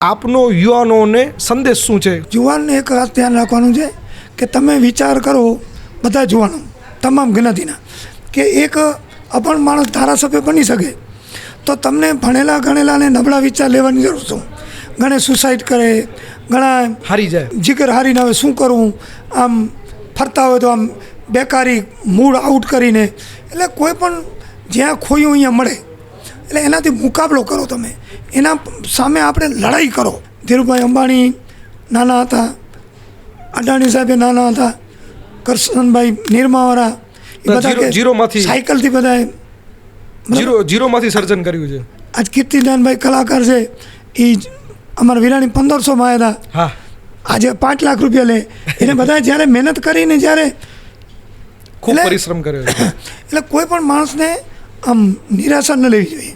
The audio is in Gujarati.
આપનો યુવાનોને સંદેશ શું છે? યુવાનને એક વાત ધ્યાન રાખવાનું છે કે તમે વિચાર કરો, બધા યુવાનો તમામ જ્ઞાતિના, કે એક અપણ માણસ ધારાસભ્ય બની શકે તો તમને ભણેલા ગણેલાને નબળા વિચાર લેવાની જરૂર છે. ઘણે સુસાઇડ કરે, ઘણા હારી જાય, જીગર હારીને હવે શું કરવું, આમ ફરતા હોય તો આમ બેકારી મૂડ આઉટ કરીને. એટલે કોઈ પણ જ્યાં ખોયું અહીંયા મળે, એટલે એનાથી મુકાબલો કરો. તમે એના સામે આપણે લડાઈ કરો. ધીરુભાઈ અંબાણી નાના હતા, અદાણી સાહેબે નાના હતા, કરશનભાઈ નિર્માવાળા એ બધા જીરોમાંથી સાયકલથી બધાએ જીરોમાંથી સર્જન કર્યું છે. આજ કીર્તિદાનભાઈ કલાકાર છે, એ અમારા વિરાણી 1500માં આવ્યા હતા. હા, આજે 5 લાખ રૂપિયા લે. એને બધા જ્યારે મહેનત કરીને જ્યારે ખૂબ પરિશ્રમ કર્યો છે. એટલે કોઈ પણ માણસને આમ નિરાશા ન લેવી જોઈએ.